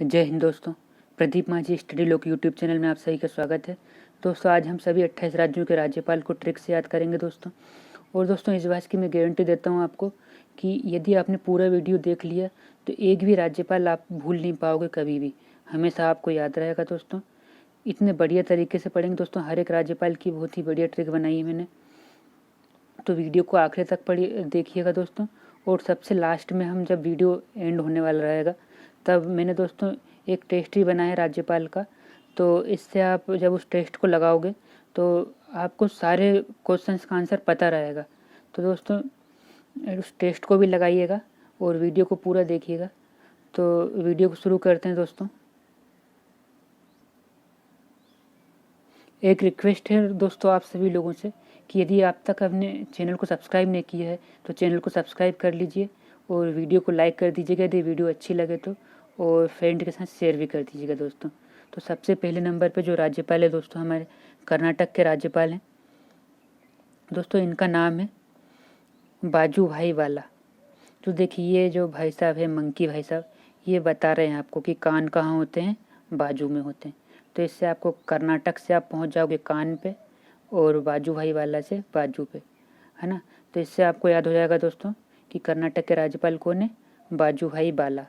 जय हिंद दोस्तों। प्रदीप माझी स्टडी लोक यूट्यूब चैनल में आप सभी का स्वागत है। दोस्तों आज हम सभी 28 राज्यों के राज्यपाल को ट्रिक से याद करेंगे दोस्तों। और दोस्तों इस बात की मैं गारंटी देता हूं आपको कि यदि आपने पूरा वीडियो देख लिया तो एक भी राज्यपाल आप भूल नहीं पाओगे कभी भी, हमेशा आपको याद रहेगा दोस्तों। इतने बढ़िया तरीके से पढ़ेंगे दोस्तों, हर एक राज्यपाल की बहुत ही बढ़िया ट्रिक बनाई है मैंने, तो वीडियो को आखिर तक देखिएगा दोस्तों। और सबसे लास्ट में हम जब वीडियो एंड होने वाला रहेगा तब मैंने दोस्तों एक टेस्ट ही बनाया है राज्यपाल का, तो इससे आप जब उस टेस्ट को लगाओगे तो आपको सारे क्वेश्चंस का आंसर पता रहेगा। तो दोस्तों उस टेस्ट को भी लगाइएगा और वीडियो को पूरा देखिएगा। तो वीडियो को शुरू करते हैं दोस्तों। एक रिक्वेस्ट है दोस्तों आप सभी लोगों से कि यदि आप तक अपने चैनल को सब्सक्राइब नहीं किया है तो चैनल को सब्सक्राइब कर लीजिए और वीडियो को लाइक कर दीजिएगा यदि वीडियो अच्छी लगे तो, और फ्रेंड के साथ शेयर भी कर दीजिएगा दोस्तों। तो सबसे पहले नंबर पे जो राज्यपाल है दोस्तों, हमारे कर्नाटक के राज्यपाल हैं दोस्तों। इनका नाम है बाजू भाई वाला। तो देखिए ये जो भाई साहब है, मंकी भाई साहब, ये बता रहे हैं आपको कि कान कहाँ होते हैं, बाजू में होते हैं। तो इससे आपको कर्नाटक से आप पहुंच जाओगे कान पे और बाजू भाई वाला से बाजू पे, है ना। तो इससे आपको याद हो जाएगा दोस्तों कि कर्नाटक के राज्यपाल कौन है, बाजू भाई बाला।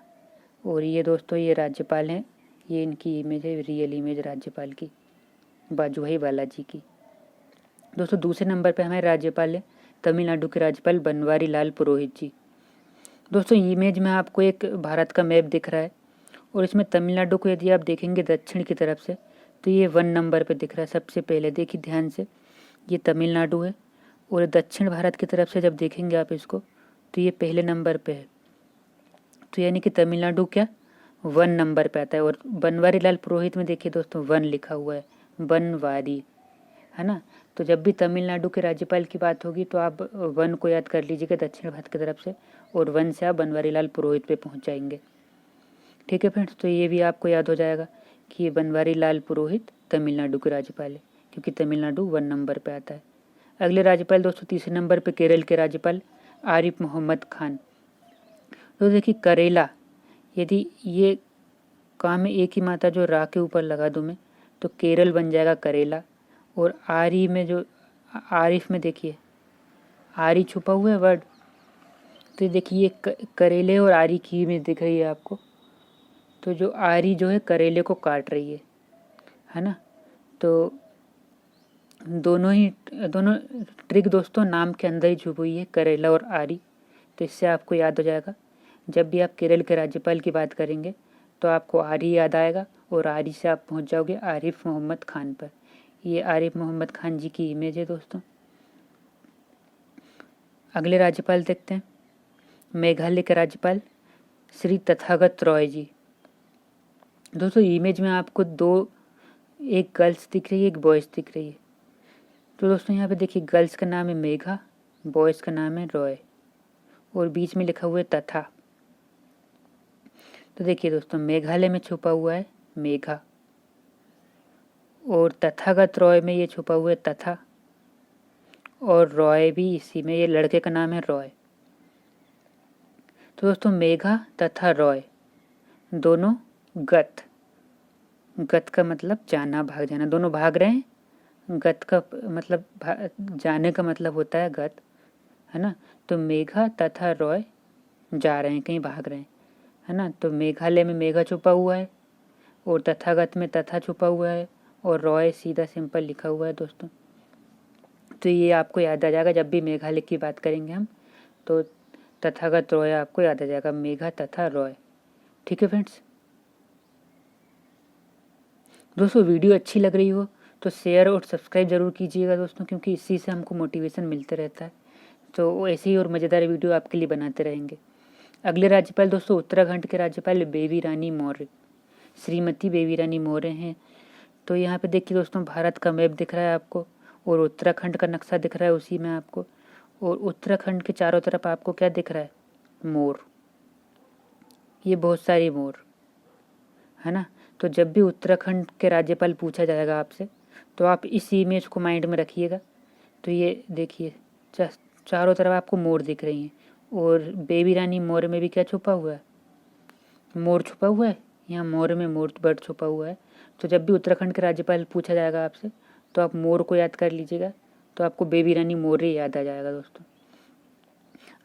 और ये दोस्तों ये राज्यपाल हैं, ये इनकी इमेज है, रियल इमेज राज्यपाल की, बाजू भाई बालाजी की। दोस्तों दूसरे नंबर पे हमारे राज्यपाल है तमिलनाडु के राज्यपाल बनवारी लाल पुरोहित जी। दोस्तों इमेज में आपको एक भारत का मैप दिख रहा है और इसमें तमिलनाडु को यदि आप देखेंगे दक्षिण की तरफ से तो ये 1 नंबर पे दिख रहा है सबसे पहले। देखिए ध्यान से, ये तमिलनाडु है और दक्षिण भारत की तरफ से जब देखेंगे आप इसको तो ये पहले नंबर पे है। तो यानी कि तमिलनाडु क्या 1 नंबर पे आता है। और बनवारी लाल पुरोहित में देखिए दोस्तों 1 लिखा हुआ है, बनवारी, है ना। तो जब भी तमिलनाडु के राज्यपाल की बात होगी तो आप 1 को याद कर लीजिएगा दक्षिण भारत की तरफ से, और 1 से आप बनवारी लाल पुरोहित पे पहुंच जाएंगे। ठीक है फ्रेंड्स, तो ये भी आपको याद हो जाएगा कि ये बनवारी लाल पुरोहित तमिलनाडु के राज्यपाल है, क्योंकि तमिलनाडु 1 नंबर पे आता है। अगले राज्यपाल दोस्तों तीसरे नंबर पे केरल के राज्यपाल आरिफ मोहम्मद खान। तो देखिए करेला, यदि ये का में एक ही मात्रा जो रा के ऊपर लगा दूँ मैं तो केरल बन जाएगा करेला। और आरी में जो आरिफ में देखिए आरी छुपा हुआ है वर्ड, तो देखिए ये करेले और आरी की इमेज दिख रही है आपको। तो जो आरी जो है करेले को काट रही है ना। तो दोनों ट्रिक दोस्तों नाम के अंदर ही छुपी हुई है, करेला और आरी। तो इससे आपको याद हो जाएगा जब भी आप केरल के राज्यपाल की बात करेंगे तो आपको आरी याद आएगा और आरी से आप पहुंच जाओगे आरिफ मोहम्मद खान पर। ये आरिफ मोहम्मद खान जी की इमेज है दोस्तों। अगले राज्यपाल देखते हैं, मेघालय के राज्यपाल श्री तथागत रॉय जी। दोस्तों इमेज में आपको एक गर्ल्स दिख रही है, एक बॉयज़ दिख रही है। तो दोस्तों यहाँ पे देखिए गर्ल्स का नाम है मेघा, बॉयज़ का नाम है रॉय और बीच में लिखा हुआ है तथा। तो देखिए दोस्तों मेघालय में छुपा हुआ है मेघा और तथागत रॉय में ये छुपा हुआ है तथा, और रॉय भी इसी में, ये लड़के का नाम है रॉय। तो दोस्तों मेघा तथा रॉय दोनों गत, गत का मतलब जाना, भाग जाना, दोनों भाग रहे हैं। गत का मतलब जाने का मतलब होता है गत, है ना। तो मेघा तथा रॉय जा रहे हैं, कहीं भाग रहे हैं, है ना। तो मेघालय में मेघा छुपा हुआ है और तथागत में तथा छुपा हुआ है और रॉय सीधा सिंपल लिखा हुआ है दोस्तों। तो ये आपको याद आ जाएगा जब भी मेघालय की बात करेंगे हम तो तथागत रॉय आपको याद आ जाएगा, मेघा तथा रॉय। ठीक है फ्रेंड्स, दोस्तों वीडियो अच्छी लग रही हो तो शेयर और सब्सक्राइब जरूर कीजिएगा दोस्तों, क्योंकि इसी से हमको मोटिवेशन मिलता रहता है। तो ऐसे ही और मज़ेदार वीडियो आपके लिए बनाते रहेंगे। अगले राज्यपाल दोस्तों उत्तराखंड के राज्यपाल बेबी रानी मौर्य, श्रीमती बेबी रानी मौर्य हैं। तो यहाँ पे देखिए दोस्तों भारत का मैप दिख रहा है आपको और उत्तराखंड का नक्शा दिख रहा है उसी में आपको, और उत्तराखंड के चारों तरफ आपको क्या दिख रहा है, मोर, ये बहुत सारी मोर, है ना। तो जब भी उत्तराखंड के राज्यपाल पूछा जाएगा आपसे तो आप इस इमेज को माइंड में रखिएगा। तो ये देखिए चारों तरफ आपको मोर दिख रही हैं और बेबी रानी मोर में भी क्या छुपा हुआ है, मोर छुपा हुआ है, यहाँ मोर में मोर बर्ड छुपा हुआ है। तो जब भी उत्तराखंड के राज्यपाल पूछा जाएगा आपसे तो आप मोर को याद कर लीजिएगा, तो आपको बेबी रानी मौर्य याद आ जाएगा दोस्तों।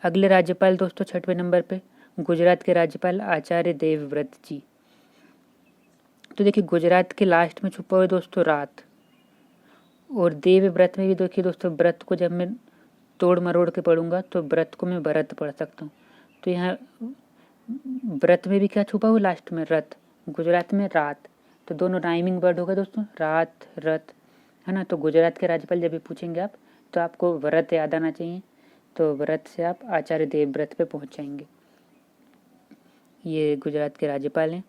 अगले राज्यपाल दोस्तों 6वें नंबर पे गुजरात के राज्यपाल आचार्य देवव्रत जी। तो देखिए गुजरात के लास्ट में छुपा हुआ है दोस्तों रात, और देवव्रत में भी देखिए दोस्तों व्रत को जब मैं तोड़ मरोड़ के पढ़ूंगा तो व्रत को मैं व्रत पढ़ सकता हूँ। तो यहाँ व्रत में भी क्या छुपा हुआ लास्ट में रथ, गुजरात में रात, तो दोनों राइमिंग वर्ड होगा दोस्तों, रात रथ, है ना। तो गुजरात के राज्यपाल जब भी पूछेंगे आप तो आपको व्रत याद आना चाहिए, तो व्रत से आप आचार्य देवव्रत पे पहुंच जाएंगे। ये गुजरात के राज्यपाल हैं।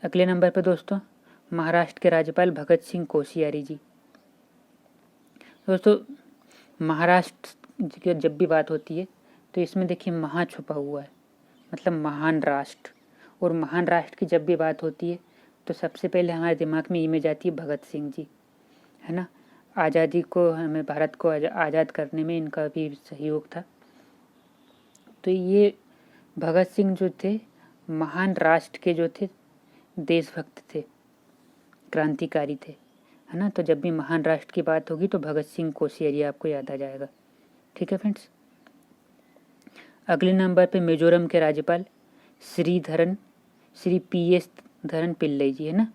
अगले नंबर पे दोस्तों महाराष्ट्र के राज्यपाल भगत सिंह कोश्यारी जी। दोस्तों महाराष्ट्र की जब भी बात होती है तो इसमें देखिए महा छुपा हुआ है, मतलब महान राष्ट्र, और महान राष्ट्र की जब भी बात होती है तो सबसे पहले हमारे दिमाग में इमेज आती है भगत सिंह जी, है ना। आज़ादी को, हमें भारत को आज़ाद करने में इनका भी सहयोग था। तो ये भगत सिंह जो थे महान राष्ट्र के जो थे देशभक्त थे, क्रांतिकारी थे, है ना। तो जब भी महान राष्ट्र की बात होगी तो भगत सिंह कोश्यारी आपको याद आ जाएगा। ठीक है फ्रेंड्स। अगले नंबर पे मिजोरम के राज्यपाल श्री PS धरन पिल्लई जी, है ना।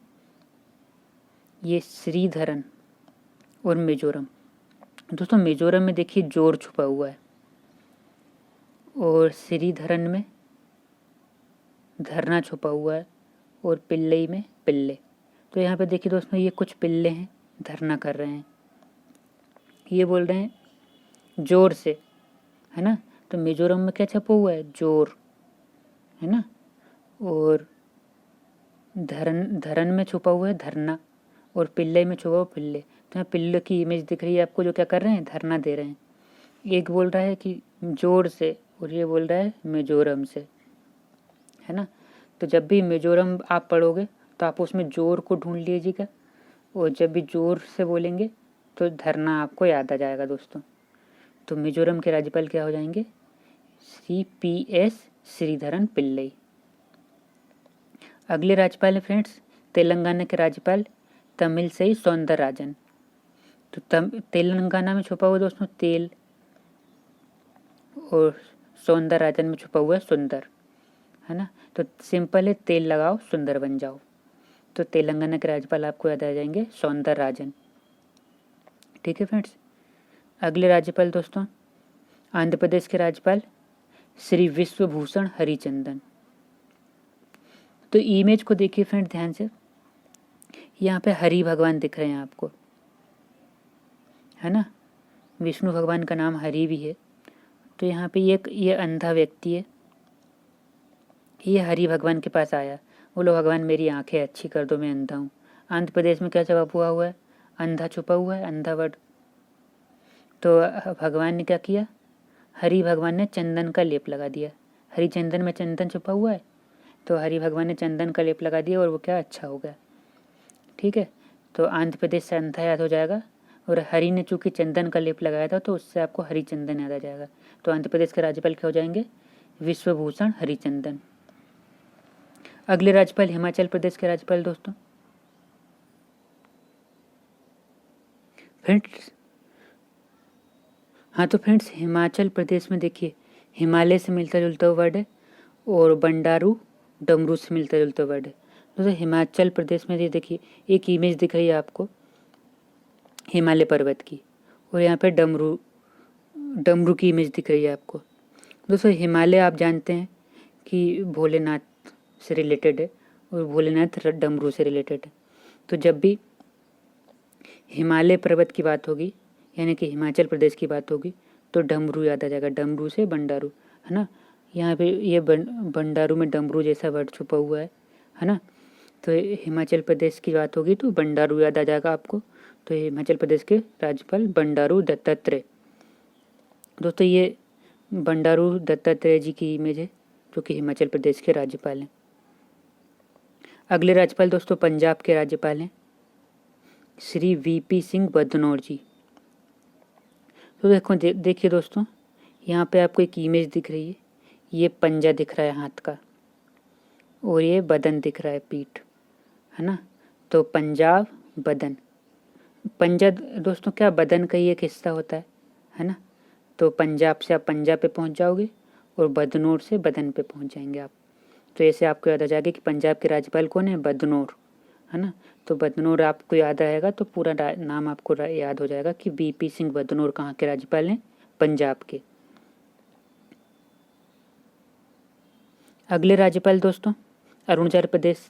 ये श्रीधरन और मिजोरम, दोस्तों मिजोरम में देखिए जोर छुपा हुआ है, और श्रीधरन में धरना छुपा हुआ है, और पिल्लई में पिल्ले। तो यहाँ पे देखिए दोस्तों ये कुछ पिल्ले हैं, धरना कर रहे हैं, ये बोल रहे हैं जोर से, है ना। तो मिजोरम में क्या छपा हुआ है, जोर, है ना, और धरन में छुपा हुआ है धरना, और पिल्ले में छुपा हुआ पिल्ले। तो यहाँ पिल्ले की इमेज दिख रही है आपको, जो क्या कर रहे हैं, धरना दे रहे हैं। एक बोल रहा है कि जोर से, और ये बोल रहा है मिजोरम से, है ना। तो जब भी मिजोरम आप पढ़ोगे तो आप उसमें जोर को ढूंढ लीजिएगा, और जब भी जोर से बोलेंगे तो धरना आपको याद आ जाएगा दोस्तों। तो मिजोरम के राज्यपाल क्या हो जाएंगे, PS श्रीधरन पिल्लई। अगले राज्यपाल है फ्रेंड्स तेलंगाना के राज्यपाल तमिलसई सौंदरराजन। तो तेलंगाना में छुपा हुआ दोस्तों तेल, और सौंदरराजन में छुपा हुआ है सुंदर, है ना। तो सिंपल है, तेल लगाओ सुंदर बन जाओ। तो तेलंगाना के राज्यपाल आपको याद आ जाएंगे सौंदरराजन। ठीक है फ्रेंड्स। अगले राज्यपाल दोस्तों आंध्र प्रदेश के राज्यपाल श्री विश्वभूषण हरिचंदन। तो इमेज को देखिए फ्रेंड ध्यान से, यहाँ पे हरि भगवान दिख रहे हैं आपको, है ना। विष्णु भगवान का नाम हरि भी है। तो यहाँ पे ये अंधा व्यक्ति है, ये हरि भगवान के पास आया, बोलो भगवान मेरी आंखें अच्छी कर दो, मैं अंधा हूँ। आंध्र प्रदेश में क्या जवाब हुआ है, अंधा छुपा हुआ है, अंधा वर्ड। तो भगवान ने क्या किया, हरि भगवान ने चंदन का लेप लगा दिया, हरि चंदन में चंदन छुपा हुआ है, तो हरि भगवान ने चंदन का लेप लगा दिया और वो क्या अच्छा हो गया। ठीक है। तो आंध्र प्रदेश से अंधा याद हो जाएगा, और हरि ने चूंकि चंदन का लेप लगाया था तो उससे आपको हरिचंदन याद आ जाएगा। तो आंध्र प्रदेश के राज्यपाल क्या हो जाएंगे, विश्वभूषण हरिचंदन। अगले राज्यपाल हिमाचल प्रदेश के राज्यपाल दोस्तों फ्रेंड्स, हाँ तो फ्रेंड्स हिमाचल प्रदेश में देखिए हिमालय से मिलता जुलता वर्ड है, और बंडारू डमरू से मिलता जुलता वर्ड है। दोस्तों हिमाचल प्रदेश में ये देखिए एक इमेज दिख रही है आपको हिमालय पर्वत की, और यहाँ पे डमरू की इमेज दिख रही है आपको। दोस्तों हिमालय आप जानते हैं कि भोलेनाथ से रिलेटेड है, और भोलेनाथ डमरू से रिलेटेड है। तो जब भी हिमालय पर्वत की बात होगी, यानी कि हिमाचल प्रदेश की बात होगी, तो डमरू याद आ जाएगा, डमरू से बंडारू, है ना। यहाँ पे ये बंडारू में डमरू जैसा वर्ड छुपा हुआ है ना। तो हिमाचल प्रदेश की बात होगी तो बंडारू याद आ जाएगा आपको। तो हिमाचल प्रदेश के राज्यपाल बंडारू दत्तात्रेय। दोस्तों ये बंडारू दत्तात्रेय जी की इमेज है, जो कि हिमाचल प्रदेश के राज्यपाल हैं। अगले राज्यपाल दोस्तों पंजाब के राज्यपाल हैं श्री VP सिंह बदनौर जी। तो देखिए दोस्तों यहाँ पे आपको एक इमेज दिख रही है, ये पंजा दिख रहा है हाथ का, और ये बदन दिख रहा है, पीठ, है ना। तो पंजाब बदन, पंजा दोस्तों क्या बदन का ही एक हिस्सा होता है ना। तो पंजाब से आप पंजाब पे पहुंच जाओगे और बदनौर से बदन पे पहुंच जाएंगे आप। तो ऐसे आपको याद आ जाएगा कि पंजाब के राज्यपाल कौन है, बदनौर, है ना। तो बदनौर आपको याद आएगा तो पूरा नाम आपको याद हो जाएगा कि बीपी सिंह बदनौर कहाँ के राज्यपाल हैं, पंजाब के। अगले राज्यपाल दोस्तों अरुणाचल प्रदेश,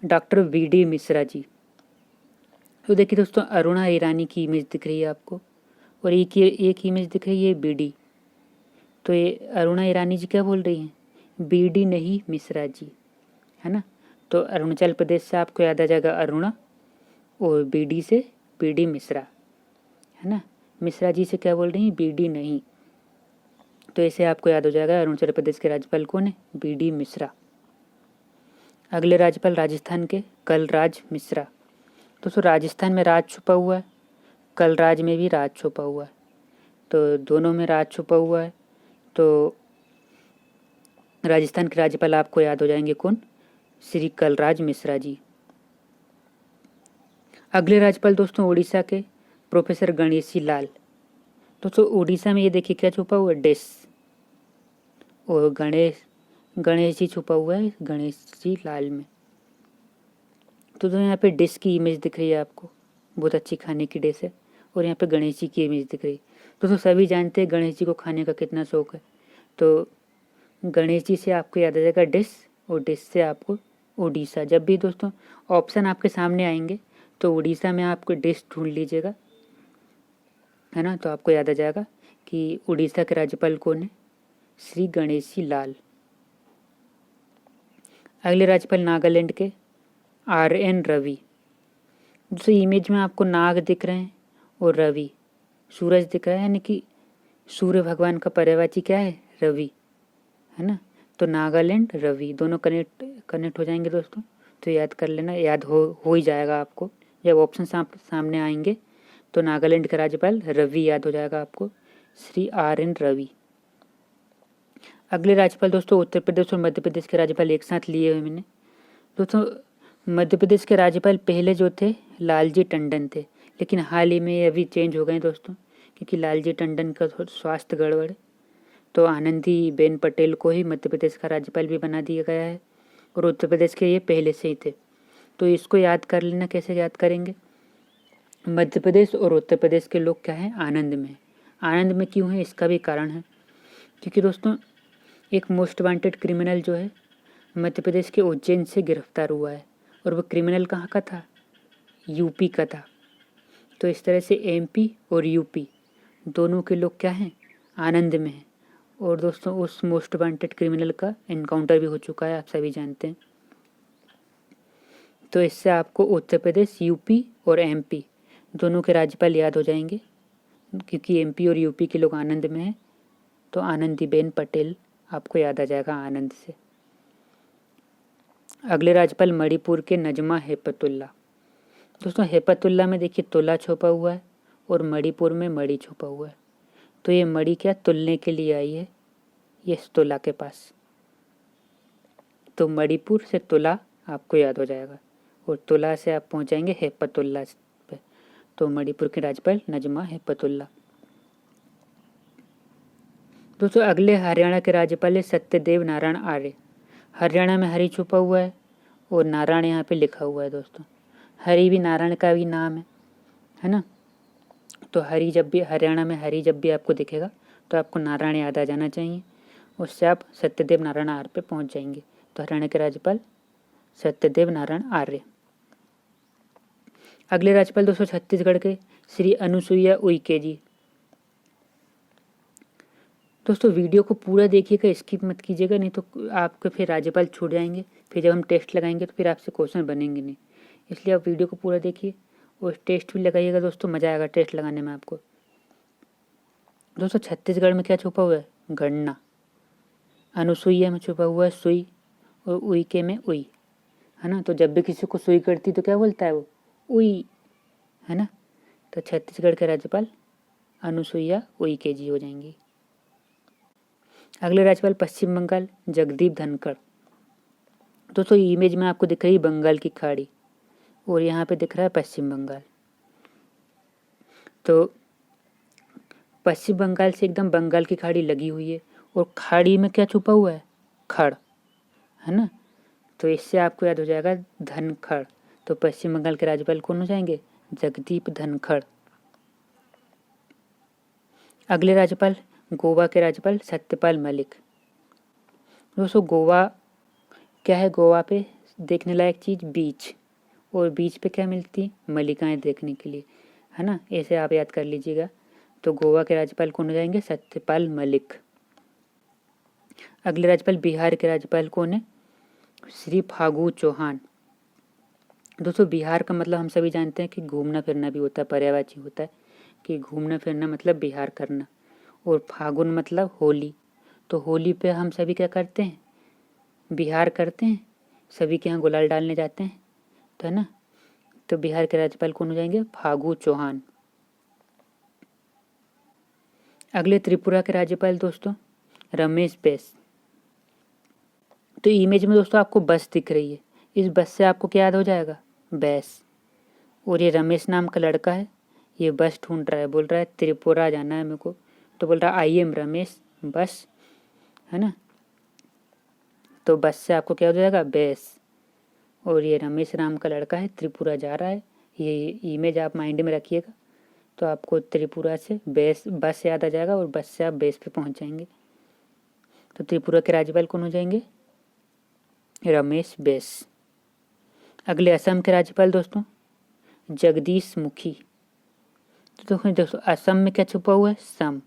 डॉक्टर वीडी मिश्रा जी। तो देखिए दोस्तों अरुणा ईरानी की इमेज दिख रही है आपको, और एक इमेज दिख रही है बीडी। तो ये अरुणा ईरानी जी क्या बोल रही हैं, बीडी नहीं मिश्रा जी, है ना। तो अरुणाचल प्रदेश से आपको याद आ जाएगा अरुणा, और बीडी से बीडी मिश्रा, है ना। मिश्रा जी से क्या बोल रही हैं, बीडी नहीं। तो ऐसे आपको याद हो जाएगा अरुणाचल प्रदेश के राज्यपाल कौन है, बीडी मिश्रा। अगले राज्यपाल राजस्थान के कलराज मिश्रा। दोस्तों राजस्थान में राज छुपा हुआ है, कलराज में भी राज छुपा हुआ है, तो दोनों में राज छुपा हुआ है। तो राजस्थान के राज्यपाल आपको याद हो जाएंगे कौन, श्री कलराज मिश्रा जी। अगले राज्यपाल दोस्तों उड़ीसा के प्रोफेसर गणेशी लाल। दोस्तों उड़ीसा में ये देखिए क्या छुपा हुआ है, डिश, और गणेश जी छुपा हुआ है गणेश जी लाल में। तो यहाँ पे डिश की इमेज दिख रही है आपको, बहुत अच्छी खाने की डिश है, और यहाँ पे गणेश जी की इमेज दिख रही है। दोस्तों सभी जानते हैं गणेश जी को खाने का कितना शौक है, तो गणेश जी से आपको याद आ जाएगा डिश, और डिश से आपको उड़ीसा। जब भी दोस्तों ऑप्शन आपके सामने आएंगे तो उड़ीसा में आपको डिश ढूंढ लीजिएगा, है ना। तो आपको याद आ जाएगा कि उड़ीसा के राज्यपाल कौन है, श्री गणेशी लाल। अगले राज्यपाल नागालैंड के RN रवि। दूसरी इमेज में आपको नाग दिख रहे हैं और रवि, सूरज दिख रहा है, यानी कि सूर्य भगवान का पर्यायवाची क्या है, रवि, है ना। तो नागालैंड रवि दोनों कनेक्ट हो जाएंगे दोस्तों। तो याद कर लेना, याद हो ही जाएगा आपको, जब ऑप्शन सामने आएंगे तो नागालैंड का राज्यपाल रवि याद हो जाएगा आपको, श्री RN रवि। अगले राज्यपाल दोस्तों उत्तर प्रदेश और मध्य प्रदेश के राज्यपाल एक साथ लिए हुए मैंने। दोस्तों मध्य प्रदेश के राज्यपाल पहले जो थे लालजी टंडन थे, लेकिन हाल ही में अभी चेंज हो गए दोस्तों, क्योंकि लालजी टंडन का स्वास्थ्य गड़बड़ है। तो आनंदीबेन पटेल को ही मध्य प्रदेश का राज्यपाल भी बना दिया गया है, और उत्तर प्रदेश के ये पहले से ही थे। तो इसको याद कर लेना, कैसे याद करेंगे, मध्य प्रदेश और उत्तर प्रदेश के लोग क्या हैं, आनंद में। आनंद में क्यों है, इसका भी कारण है, क्योंकि दोस्तों एक मोस्ट वांटेड क्रिमिनल जो है मध्य प्रदेश के उज्जैन से गिरफ्तार हुआ है, और वो क्रिमिनल कहाँ का था, यूपी का था। तो इस तरह से MP और UP दोनों के लोग क्या हैं, आनंद में हैं। और दोस्तों उस मोस्ट वांटेड क्रिमिनल का एनकाउंटर भी हो चुका है, आप सभी जानते हैं। तो इससे आपको उत्तर प्रदेश, UP और MP दोनों के राज्यपाल याद हो जाएंगे, क्योंकि MP और UP के लोग आनंद में हैं। तो आनंदीबेन पटेल आपको याद आ जाएगा आनंद से। अगले राज्यपाल मणिपुर के नजमा हेपतुल्ला। दोस्तों हेपतुल्ला में देखिए तुला छुपा हुआ है, और मणिपुर में मणि छुपा हुआ है। तो ये मणि क्या तुलने के लिए आई है ये तुला के पास, तो मणिपुर से तुला आपको याद हो जाएगा, और तुला से आप पहुंचाएंगे हेपतुल्ला पे। तो मणिपुर के राज्यपाल नजमा हेपतुल्ला। दोस्तों अगले हरियाणा के राज्यपाल है सत्यदेव नारायण आर्य। हरियाणा में हरि छुपा हुआ है, और नारायण यहाँ पे लिखा हुआ है दोस्तों। हरि भी नारायण का भी नाम है ना। तो हरि जब भी हरियाणा में हरि जब भी आपको दिखेगा तो आपको नारायण याद आ जाना चाहिए, उससे आप सत्यदेव नारायण आर्य पे पहुंच जाएंगे। तो हरियाणा के राज्यपाल सत्यदेव नारायण आर्य। अगले राज्यपाल दोस्तों छत्तीसगढ़ के श्री अनुसुईया उइके जी। दोस्तों वीडियो को पूरा देखिएगा, स्किप मत कीजिएगा, नहीं तो आपके फिर राज्यपाल छूट जाएंगे, फिर जब हम टेस्ट लगाएंगे तो फिर आपसे क्वेश्चन बनेंगे नहीं। इसलिए आप वीडियो को पूरा देखिए और टेस्ट भी लगाइएगा दोस्तों, मज़ा आएगा टेस्ट लगाने में आपको। दोस्तों छत्तीसगढ़ में क्या छुपा हुआ है, गणना। अनुसुईया में छुपा हुआ है सुई, और उइके में उई, है ना। तो जब भी किसी को सुई करती तो क्या बोलता है वो, उई, है ना। तो छत्तीसगढ़ के राज्यपाल अनुसुईया उइके जी हो जाएंगी। अगले राज्यपाल पश्चिम बंगाल जगदीप धनखड़। दोस्तों इमेज में आपको दिख रही है बंगाल की खाड़ी और यहाँ पे दिख रहा है पश्चिम बंगाल। तो पश्चिम बंगाल से एकदम बंगाल की खाड़ी लगी हुई है और खाड़ी में क्या छुपा हुआ है? खड़, है ना। तो इससे आपको याद हो जाएगा धनखड़। तो पश्चिम बंगाल के राज्यपाल कौन हो जाएंगे? जगदीप धनखड़। अगले राज्यपाल गोवा के राज्यपाल सत्यपाल मलिक। दोस्तों गोवा क्या है? गोवा पे देखने लायक चीज़ बीच, और बीच पे क्या मिलती है? मलिकाएं देखने के लिए, है ना। ऐसे आप याद कर लीजिएगा। तो गोवा के राज्यपाल कौन हो जाएंगे? सत्यपाल मलिक। अगले राज्यपाल बिहार के राज्यपाल कौन है? श्री फागू चौहान। दोस्तों बिहार का मतलब हम सभी जानते हैं कि घूमना फिरना भी होता है, पर्यायवाची होता है कि घूमना फिरना मतलब बिहार करना। और फागुन मतलब होली। तो होली पे हम सभी क्या करते हैं? बिहार करते हैं, सभी के यहाँ गुलाल डालने जाते हैं, तो है ना। तो बिहार के राज्यपाल कौन हो जाएंगे? फागू चौहान। अगले त्रिपुरा के राज्यपाल दोस्तों रमेश बैस। तो इमेज में दोस्तों आपको बस दिख रही है, इस बस से आपको क्या याद हो जाएगा? बैस। और ये रमेश नाम का लड़का है, ये बस ढूंढ रहा है, बोल रहा है त्रिपुरा जाना है मेरे को। तो बोल रहा है आई एम रमेश बस, है ना। तो बस से आपको क्या हो जाएगा? बैस। और ये रमेश नाम का लड़का है, त्रिपुरा जा रहा है। ये इमेज आप माइंड में रखिएगा, तो आपको त्रिपुरा से बेस बस याद आ जाएगा और बस से आप बेस पे पहुंच जाएंगे। तो त्रिपुरा के राज्यपाल कौन हो जाएंगे? रमेश बैस। अगले असम के राज्यपाल दोस्तों जगदीश मुखी। तो दोस्तों असम में क्या छुपा हुआ है? सम।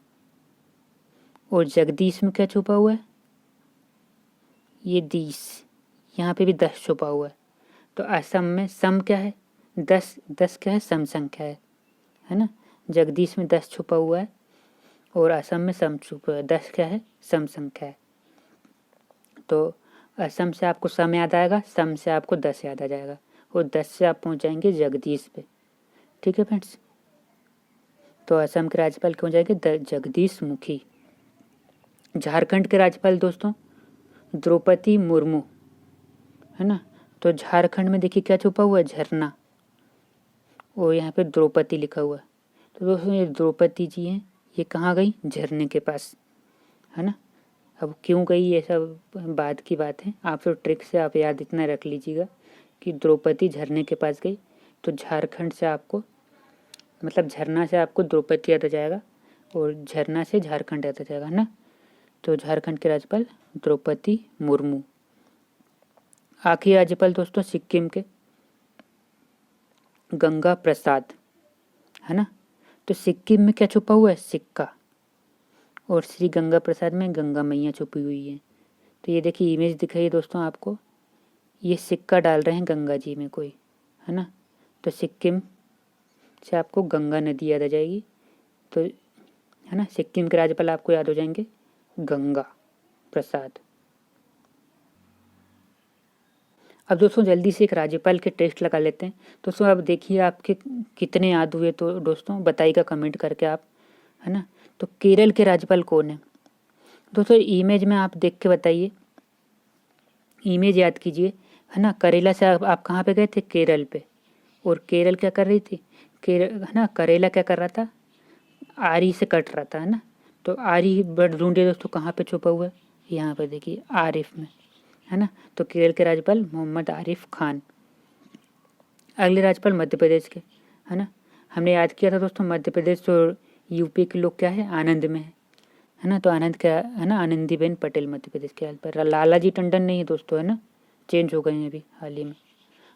और जगदीश में क्या छुपा हुआ है? ये दीस। यहाँ पे भी 10 छुपा हुआ है। तो असम में सम क्या है? 10। 10 क्या है? सम संख्या है ना। जगदीश में 10 छुपा हुआ है और असम में सम छुपा हुआ है। 10 क्या है? सम संख्या है। तो असम से आपको सम याद आएगा, सम से आपको 10 याद आ जाएगा और 10 से आप पहुंच जाएंगे जगदीश पे। ठीक है फ्रेंड्स। तो असम के राज्यपाल क्यों जाएंगे? जगदीश मुखी। झारखंड के राज्यपाल दोस्तों द्रौपदी मुर्मू, है ना। तो झारखंड में देखिए क्या छुपा हुआ है? झरना। और यहाँ पे द्रौपदी लिखा हुआ है। तो दोस्तों ये द्रौपदी जी हैं, ये कहाँ गई? झरने के पास, है ना। अब क्यों गई ये सब बाद की बात है, आप तो ट्रिक से आप याद इतना रख लीजिएगा कि द्रौपदी झरने के पास गई। तो झारखंड से आपको मतलब झरना से आपको द्रौपदी याद आ जाएगा और झरना से झारखंड याद आ जाएगा, है ना। तो झारखंड के राज्यपाल द्रौपदी मुर्मू। आखिरी राज्यपाल दोस्तों सिक्किम के गंगा प्रसाद, है ना। तो सिक्किम में क्या छुपा हुआ है? सिक्का। और श्री गंगा प्रसाद में गंगा मैया छुपी हुई है। तो ये देखिए इमेज दिख रही है दोस्तों आपको, ये सिक्का डाल रहे हैं गंगा जी में कोई, है ना। तो सिक्किम से आपको गंगा नदी याद आ जाएगी। तो है ना, सिक्किम के राज्यपाल आपको याद हो जाएंगे गंगा प्रसाद। अब दोस्तों जल्दी से एक राज्यपाल के टेस्ट लगा लेते हैं। दोस्तों अब देखिए आपके कितने याद हुए, तो दोस्तों बताइएगा कमेंट करके आप, है ना। तो केरल के राज्यपाल कौन है? दोस्तों इमेज में आप देख के बताइए, इमेज याद कीजिए, है ना। करेला से आप कहाँ पे गए थे? केरल पे। और केरल क्या कर रही थी? केरल, है ना, करेला क्या कर रहा था? आरी से कट रहा था, है ना। तो आरी बर्ड ढूंढे दोस्तों, कहाँ पे छुपा हुआ है? यहाँ पे देखिए आरिफ में, है ना। तो केरल के राज्यपाल मोहम्मद आरिफ खान। अगले राज्यपाल मध्य प्रदेश के, है ना। हमने याद किया था दोस्तों मध्य प्रदेश और यूपी के लोग क्या है? आनंद में है ना। तो आनंद क्या है ना? आनंदीबेन पटेल मध्य प्रदेश के राज्यपाल। लालाजी टंडन नहीं है दोस्तों, है ना, चेंज हो गए हैं अभी हाल ही में।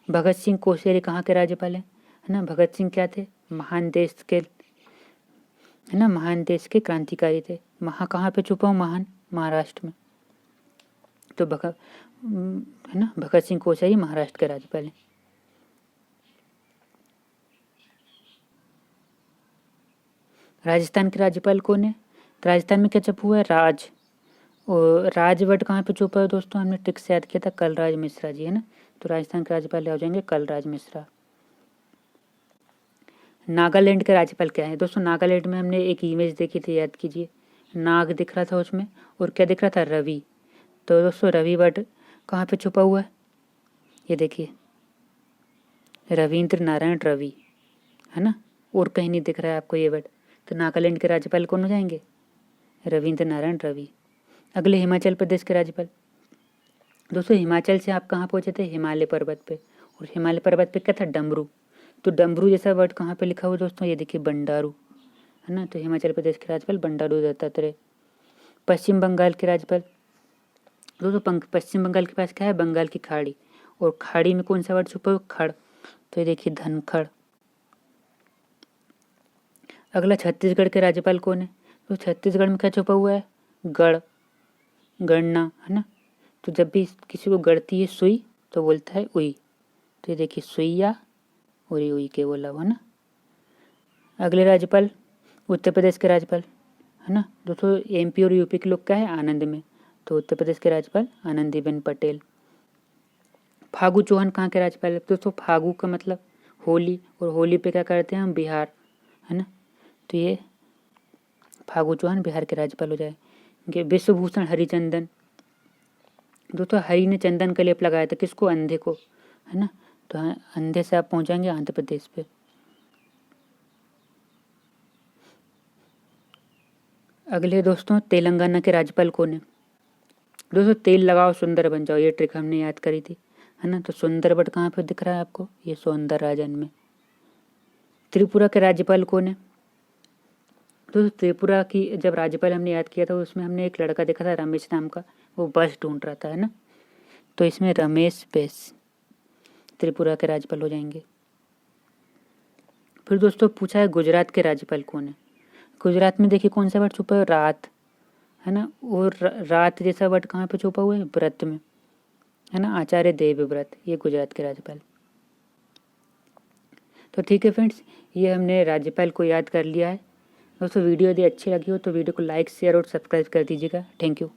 भगत सिंह कोश्यारी कहाँ के राज्यपाल है ना। भगत सिंह क्या थे? महान देश के, है ना, महान देश के क्रांतिकारी थे। कहाँ पे छुपा हूँ? महान, महाराष्ट्र में। तो है ना, भगत सिंह कोश्यारी महाराष्ट्र के राज्यपाल हैं। राजस्थान के राज्यपाल कौन है? तो राजस्थान में क्या छुपा हुआ है? राज। और राज वर्ड कहाँ पे छुपा है दोस्तों? हमने ट्रिक से याद किया था, कलराज मिश्रा जी, है ना। तो राजस्थान के राज्यपाल हो जाएंगे कलराज मिश्रा। नागालैंड के राज्यपाल क्या है दोस्तों? नागालैंड में हमने एक इमेज देखी थी, याद कीजिए, नाग दिख रहा था उसमें और क्या दिख रहा था? रवि। तो दोस्तों रवि वर्ड कहाँ पे छुपा हुआ है? ये देखिए रविंद्र नारायण रवि, है ना, और कहीं नहीं दिख रहा है आपको ये वर्ड। तो नागालैंड के राज्यपाल कौन हो जाएंगे? रविंद्र नारायण रवि। अगले हिमाचल प्रदेश के राज्यपाल। दोस्तों हिमाचल से आप कहाँ पहुँचे थे? हिमालय पर्वत पे। और हिमालय पर्वत पे क्या था? डमरू। तो डमरू जैसा वर्ड कहाँ पे लिखा हुआ दोस्तों? ये देखिए बंडारू, है ना। तो हिमाचल प्रदेश के राज्यपाल बंडारू दत्तात्रेय। पश्चिम बंगाल के राज्यपाल। दोस्तों पश्चिम बंगाल के पास क्या है? बंगाल की खाड़ी, और खाड़ी में कौन सा वर्ड छुपा हुआ? खड़। तो ये देखिए धनखड़। अगला छत्तीसगढ़ के राज्यपाल कौन है? तो छत्तीसगढ़ में क्या छुपा हुआ है? गढ़, गणना, है ना। तो जब भी किसी को गढ़ती है सुई तो बोलता है उई। तो ये देखिए सुईया और ये उई के बोला हुआ, है ना। अगले राज्यपाल उत्तर प्रदेश के राज्यपाल, है ना। दोस्तों एमपी और यूपी के लोग क्या है? आनंद में। तो उत्तर प्रदेश के राज्यपाल आनंदीबेन पटेल। फागू चौहान कहाँ के राज्यपाल है? दोस्तों फागू का मतलब होली, और होली पे क्या करते हैं हम? बिहार, है ना। तो ये फागू चौहान बिहार के राज्यपाल हो जाएंगे। विश्वभूषण हरिचंदन। दोस्तों हरि ने चंदन का लेप लगाया था, किसको? अंधे को, है ना। तो अंधे से आप पहुंचाएंगे आंध्र प्रदेश पे। अगले दोस्तों तेलंगाना के राज्यपाल कौन है? दोस्तों तेल लगाओ सुंदर बन जाओ, ये ट्रिक हमने याद करी थी, है ना। तो सुंदर बट कहाँ पे दिख रहा है आपको? ये सौंदरराजन में। त्रिपुरा के राज्यपाल कौन है? दोस्तों त्रिपुरा की जब राज्यपाल हमने याद किया था उसमें हमने एक लड़का देखा था रमेश नाम का, वो बस ढूंढ रहा था, है ना। तो इसमें रमेश बैस त्रिपुरा के राज्यपाल हो जाएंगे। फिर दोस्तों पूछा है गुजरात के राज्यपाल कौन है? गुजरात में देखिए कौन सा वर्ड छुपा है? रात, है ना। और रात जैसा वर्ड कहाँ पे छुपा हुआ है? व्रत में, है ना। आचार्य देवव्रत, ये गुजरात के राज्यपाल। तो ठीक है फ्रेंड्स, ये हमने राज्यपाल को याद कर लिया है। दोस्तों वीडियो यदि अच्छी लगी हो तो वीडियो को लाइक शेयर और सब्सक्राइब कर दीजिएगा। Thank you.